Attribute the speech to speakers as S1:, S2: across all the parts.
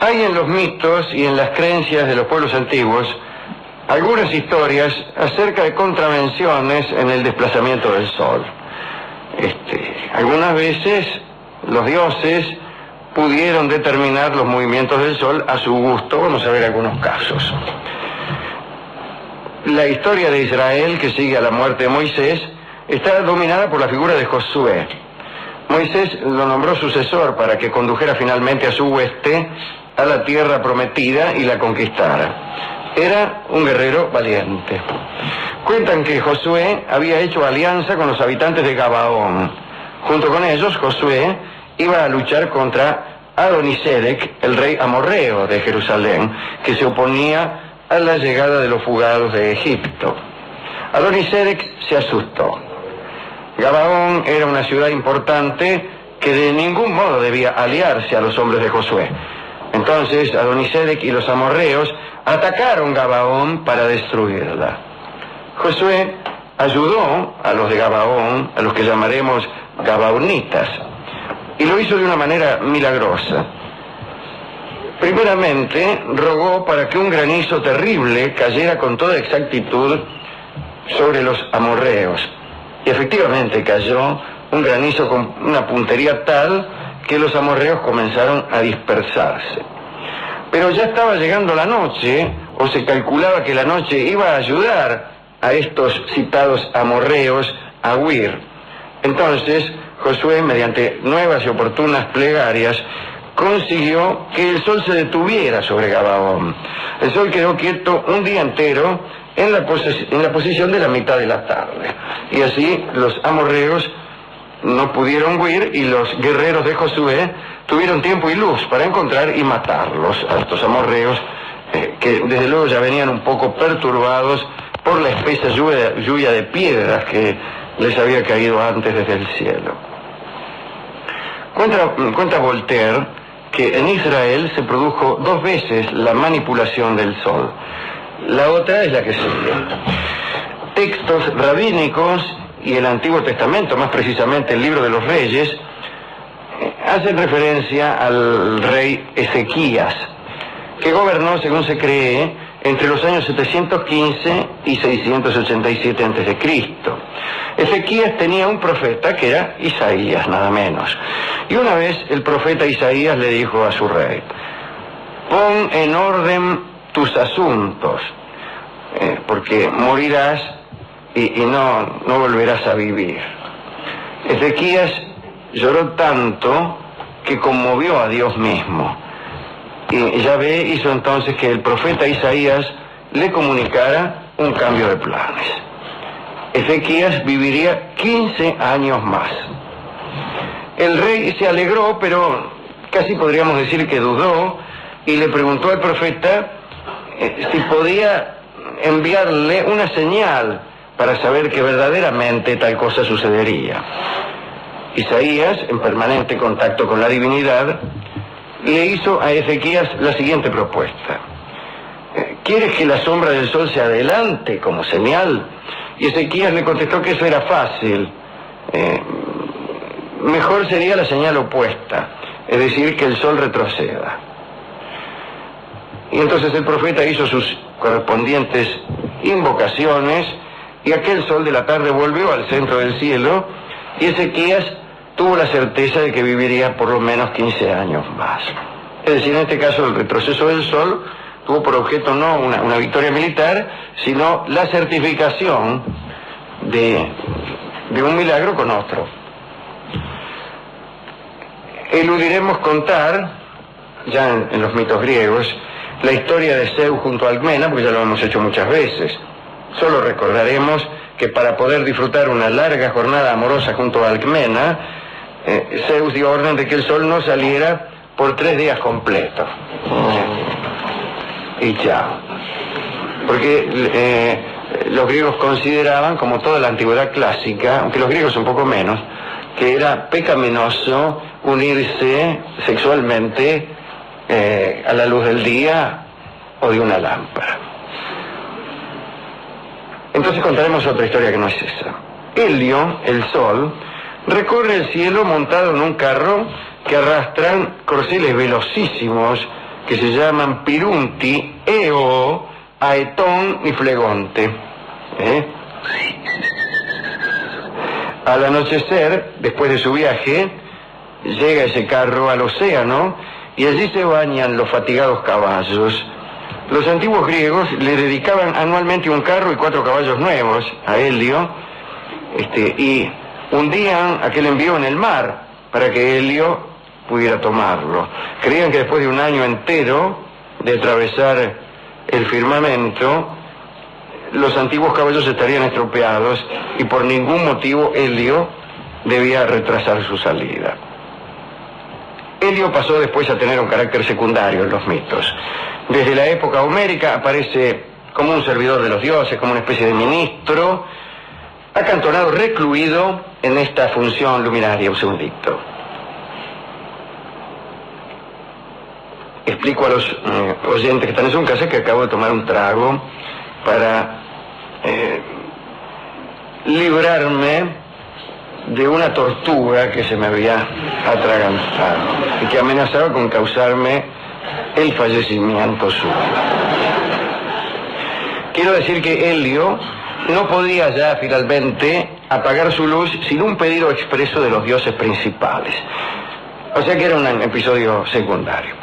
S1: Hay en los mitos y en las creencias de los pueblos antiguos algunas historias acerca de contravenciones en el desplazamiento del sol. Algunas veces los dioses pudieron determinar los movimientos del sol a su gusto. Vamos a ver algunos casos. La historia de Israel, que sigue a la muerte de Moisés, está dominada por la figura de Josué. Moisés lo nombró sucesor para que condujera finalmente a su hueste a la tierra prometida y la conquistara. Era un guerrero valiente. Cuentan que Josué había hecho alianza con los habitantes de Gabaón. Junto con ellos, Josué iba a luchar contra Adonisedec, el rey amorreo de Jerusalén, que se oponía a la llegada de los fugados de Egipto. Adonisedec se asustó. Gabaón era una ciudad importante que de ningún modo debía aliarse a los hombres de Josué. Entonces Adonisedec y los amorreos atacaron Gabaón para destruirla. Josué ayudó a los de Gabaón, a los que llamaremos gabaonitas, y lo hizo de una manera milagrosa. Primeramente, rogó para que un granizo terrible cayera con toda exactitud sobre los amorreos. Y efectivamente cayó un granizo con una puntería tal que los amorreos comenzaron a dispersarse. Pero ya estaba llegando la noche, o se calculaba que la noche iba a ayudar a estos citados amorreos a huir. Entonces, Josué, mediante nuevas y oportunas plegarias, consiguió que el sol se detuviera sobre Gabaón. El sol quedó quieto un día entero en la posición de la mitad de la tarde. Y así los amorreos no pudieron huir y los guerreros de Josué tuvieron tiempo y luz para encontrar y matarlos, a estos amorreos que desde luego ya venían un poco perturbados por la espesa lluvia de piedras que les había caído antes desde el cielo. Cuenta Voltaire que en Israel se produjo 2 veces la manipulación del sol. La otra es la que sigue. Textos rabínicos y el Antiguo Testamento, más precisamente el Libro de los Reyes, hacen referencia al rey Ezequías, que gobernó, según se cree, entre los años 715 y 687 a.C. Ezequías tenía un profeta que era Isaías, nada menos. Y una vez el profeta Isaías le dijo a su rey: pon en orden tus asuntos, porque morirás y no volverás a vivir. Ezequías lloró tanto que conmovió a Dios mismo. Y Yahvé hizo entonces que el profeta Isaías le comunicara un cambio de planes. Ezequías viviría 15 años más. El rey se alegró, pero casi podríamos decir que dudó, y le preguntó al profeta si podía enviarle una señal para saber que verdaderamente tal cosa sucedería. Isaías, en permanente contacto con la divinidad, le hizo a Ezequías la siguiente propuesta: ¿quieres que la sombra del sol se adelante como señal? Y Ezequías le contestó que eso era fácil. Mejor sería la señal opuesta, es decir, que el sol retroceda. Y entonces el profeta hizo sus correspondientes invocaciones, y aquel sol de la tarde volvió al centro del cielo, y Ezequías tuvo la certeza de que viviría por lo menos 15 años más. Es decir, en este caso el retroceso del sol tuvo por objeto no una victoria militar, sino la certificación de un milagro con otro. Eludiremos contar, ya en los mitos griegos, la historia de Zeus junto a Alcmena, porque ya lo hemos hecho muchas veces. Solo recordaremos que para poder disfrutar una larga jornada amorosa junto a Alcmena, Zeus dio orden de que el sol no saliera por 3 días completos. Y chao. Porque los griegos consideraban, como toda la antigüedad clásica, aunque los griegos un poco menos, que era pecaminoso unirse sexualmente a la luz del día o de una lámpara. Entonces contaremos otra historia que no es esa. Helio, el sol, recorre el cielo montado en un carro que arrastran corceles velocísimos que se llaman Pirunti, Eo, Aetón y Flegonte. Al anochecer, después de su viaje, llega ese carro al océano y allí se bañan los fatigados caballos. Los antiguos griegos le dedicaban anualmente un carro y 4 caballos nuevos a Helio, y hundían aquel envío en el mar para que Helio pudiera tomarlo. Creían que después de un año entero de atravesar el firmamento, los antiguos caballos estarían estropeados y por ningún motivo Helio debía retrasar su salida. Helio pasó después a tener un carácter secundario en los mitos. Desde la época homérica aparece como un servidor de los dioses, como una especie de ministro, acantonado, recluido en esta función luminaria. Un segundito. Explico a los oyentes que están en su casa que acabo de tomar un trago para librarme de una tortuga que se me había atragantado y que amenazaba con causarme el fallecimiento súbito. Quiero decir que Helio no podía ya finalmente apagar su luz sin un pedido expreso de los dioses principales. O sea que era un episodio secundario.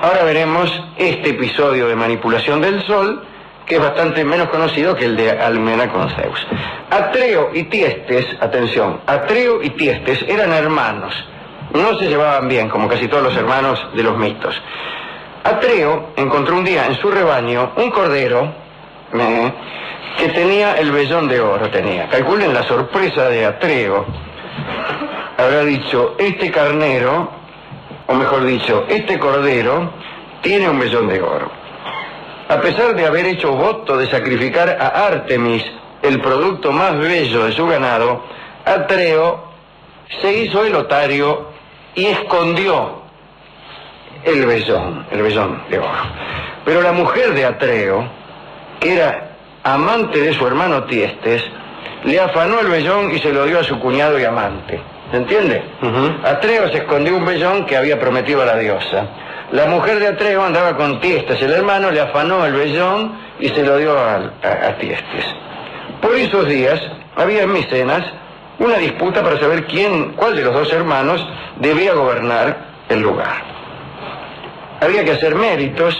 S1: Ahora veremos este episodio de manipulación del sol, que es bastante menos conocido que el de Almena con Zeus. Atreo y Tiestes, atención, Atreo y Tiestes eran hermanos. No se llevaban bien, como casi todos los hermanos de los mitos. Atreo encontró un día en su rebaño un cordero que tenía el vellón de oro. Calculen la sorpresa de Atreo. Habrá dicho, este carnero, o mejor dicho, este cordero tiene un vellón de oro. A pesar de haber hecho voto de sacrificar a Artemis, el producto más bello de su ganado, Atreo se hizo el otario y escondió el vellón de oro. Pero la mujer de Atreo, que era amante de su hermano Tiestes, le afanó el vellón y se lo dio a su cuñado y amante. ¿Se entiende? Atreo se escondió un vellón que había prometido a la diosa. La mujer de Atreo andaba con Tiestes, el hermano, le afanó el vellón y se lo dio a Tiestes. Por esos días había en Micenas una disputa para saber cuál de los dos hermanos debía gobernar el lugar. Había que hacer méritos.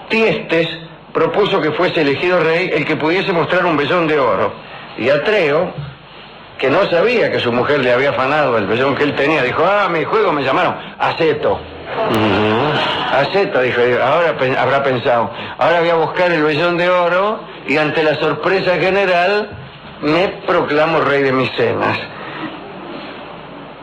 S1: Tiestes propuso que fuese elegido rey el que pudiese mostrar un vellón de oro. Y Atreo, que no sabía que su mujer le había afanado el vellón que él tenía, dijo, mi juego me llamaron, acepto. Acepto, dijo, ahora habrá pensado, ahora voy a buscar el vellón de oro y ante la sorpresa general me proclamo rey de Micenas.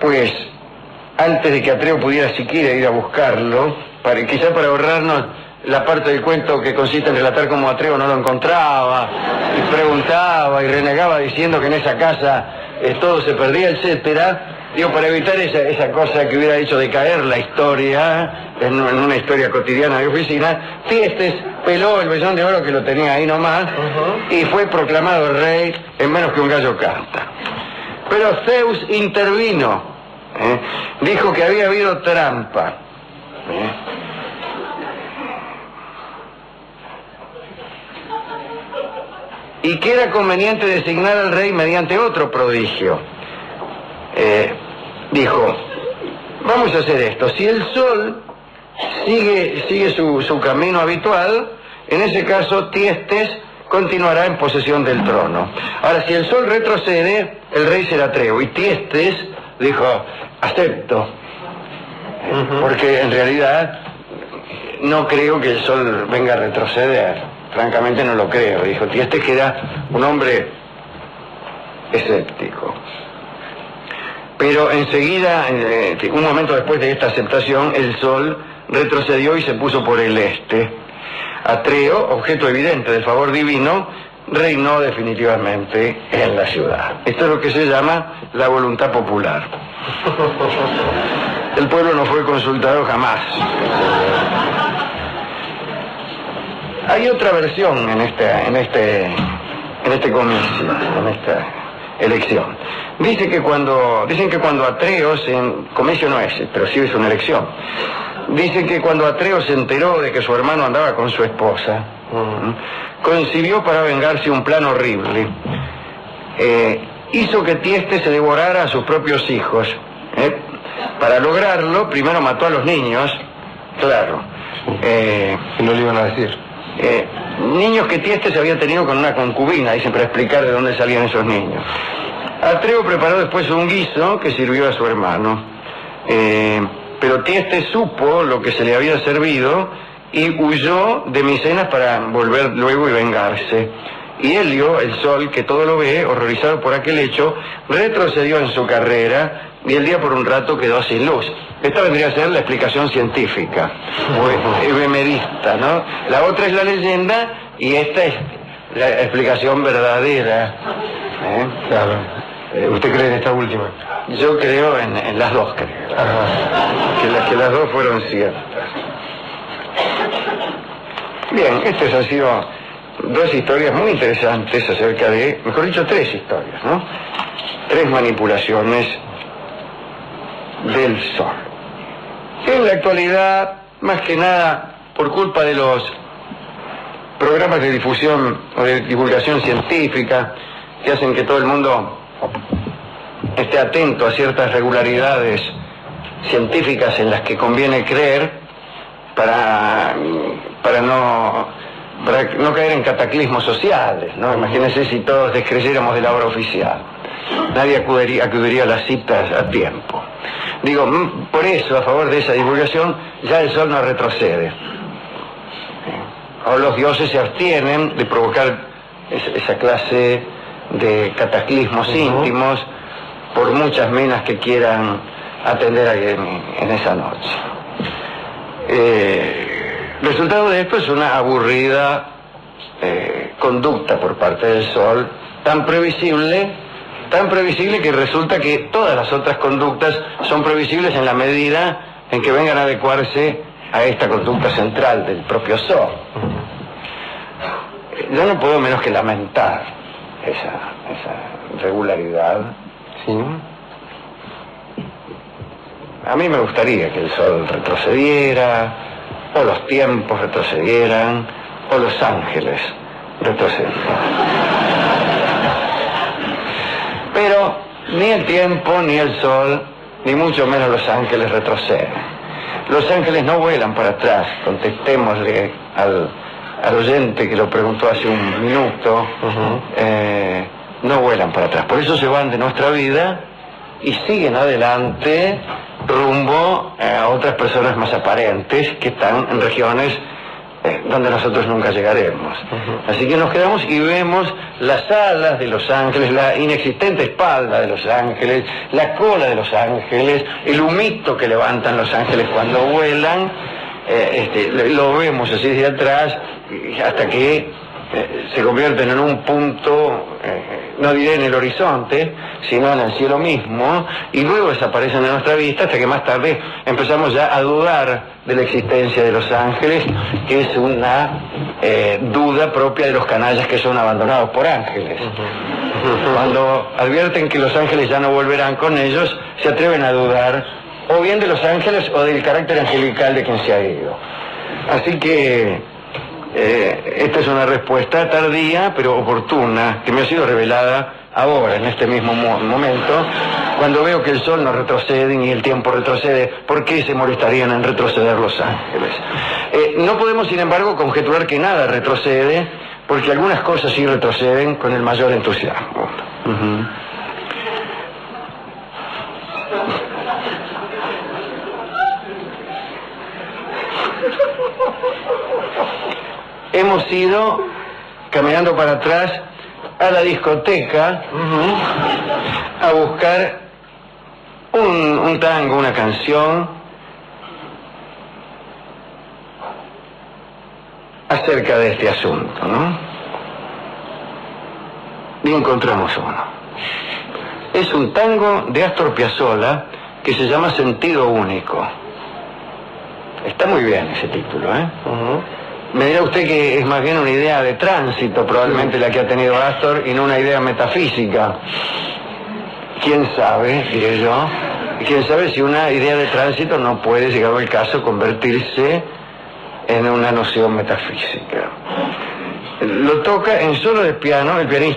S1: Pues, antes de que Atreo pudiera siquiera ir a buscarlo, quizá para ahorrarnos la parte del cuento que consiste en relatar cómo Atreo no lo encontraba, y preguntaba y renegaba diciendo que en esa casa todo se perdía, etcétera. Digo, para evitar esa cosa que hubiera hecho decaer la historia en una historia cotidiana de oficina, Tiestes peló el vellón de oro que lo tenía ahí nomás y fue proclamado rey en menos que un gallo canta. Pero Zeus intervino, dijo que había habido trampa. Y que era conveniente designar al rey mediante otro prodigio. Dijo, vamos a hacer esto, si el sol sigue su camino habitual, en ese caso Tiestes continuará en posesión del trono. Ahora, si el sol retrocede, el rey será Atreo. Y Tiestes dijo, acepto, porque en realidad no creo que el sol venga a retroceder, francamente no lo creo. Dijo Tiestes, que era un hombre escéptico. Pero enseguida, un momento después de esta aceptación, el sol retrocedió y se puso por el este. Atreo, objeto evidente del favor divino, reinó definitivamente en la ciudad. Esto es lo que se llama la voluntad popular. El pueblo no fue consultado jamás. Hay otra versión en este comicio, en esta elección. Dicen que cuando Atreo, comicio no es, pero sí es una elección, Dice que cuando Atreo se enteró de que su hermano andaba con su esposa, concibió para vengarse un plan horrible. Hizo que Tieste se devorara a sus propios hijos. Para lograrlo, primero mató a los niños, claro.
S2: ¿Y no le iban a decir?
S1: Niños que Tieste se había tenido con una concubina, dicen, para explicar de dónde salían esos niños. Atreo preparó después un guiso que sirvió a su hermano. Pero Tieste supo lo que se le había servido y huyó de Micenas para volver luego y vengarse. Y Helio, el sol, que todo lo ve, horrorizado por aquel hecho, retrocedió en su carrera y el día por un rato quedó sin luz. Esta vendría a ser la explicación científica, o efemerista, ¿no? La otra es la leyenda y esta es la explicación verdadera.
S2: Claro. ¿Usted cree en esta última?
S1: Yo creo en las dos, creo. Que las dos fueron ciertas. Bien, estas han sido dos historias muy interesantes acerca de, mejor dicho, tres historias, ¿no? Tres manipulaciones del sol. En la actualidad, más que nada, por culpa de los programas de difusión o de divulgación científica que hacen que todo el mundo esté atento a ciertas regularidades científicas en las que conviene creer para no caer en cataclismos sociales, ¿no? Imagínense si todos descreyéramos de la obra oficial. Nadie acudiría a las citas a tiempo. Digo, por eso, a favor de esa divulgación, ya el sol no retrocede. O los dioses se abstienen de provocar esa clase de cataclismos íntimos por muchas menas que quieran atender en esa noche. Resultado de esto es una aburrida conducta por parte del sol, tan previsible que resulta que todas las otras conductas son previsibles en la medida en que vengan a adecuarse a esta conducta central del propio sol. Yo no puedo menos que lamentar esa regularidad.
S2: Sí.
S1: A mí me gustaría que el sol retrocediera, o los tiempos retrocedieran, o los ángeles retrocedieran. Pero ni el tiempo, ni el sol, ni mucho menos los ángeles retroceden. Los ángeles no vuelan para atrás. Contestémosle al oyente que lo preguntó hace un minuto. No vuelan para atrás. Por eso se van de nuestra vida y siguen adelante rumbo a otras personas más aparentes que están en regiones donde nosotros nunca llegaremos. Así que nos quedamos y vemos las alas de los ángeles, la inexistente espalda de los ángeles, la cola de los ángeles, el humito que levantan los ángeles cuando vuelan, lo vemos así desde atrás hasta que se convierten en un punto, no diré en el horizonte, sino en el cielo mismo, y luego desaparecen de nuestra vista hasta que más tarde empezamos ya a dudar de la existencia de los ángeles, que es una duda propia de los canallas que son abandonados por ángeles. Cuando advierten que los ángeles ya no volverán con ellos, se atreven a dudar o bien de los ángeles o del carácter angelical de quien se ha ido. Así que esta es una respuesta tardía pero oportuna que me ha sido revelada ahora, en este mismo momento, cuando veo que el sol no retrocede ni el tiempo retrocede. ¿Por qué se molestarían en retroceder los ángeles? No podemos, sin embargo, conjeturar que nada retrocede, porque algunas cosas sí retroceden con el mayor entusiasmo. Hemos ido caminando para atrás a la discoteca a buscar un tango, una canción acerca de este asunto, ¿no? Y encontramos uno. Es un tango de Astor Piazzolla que se llama Sentido Único. Está muy bien ese título, ¿eh? Me dirá usted que es más bien una idea de tránsito, probablemente la que ha tenido Astor, y no una idea metafísica. ¿Quién sabe, diré yo? Y quién sabe si una idea de tránsito no puede, llegado el caso, convertirse en una noción metafísica. Lo toca en solo de piano el pianista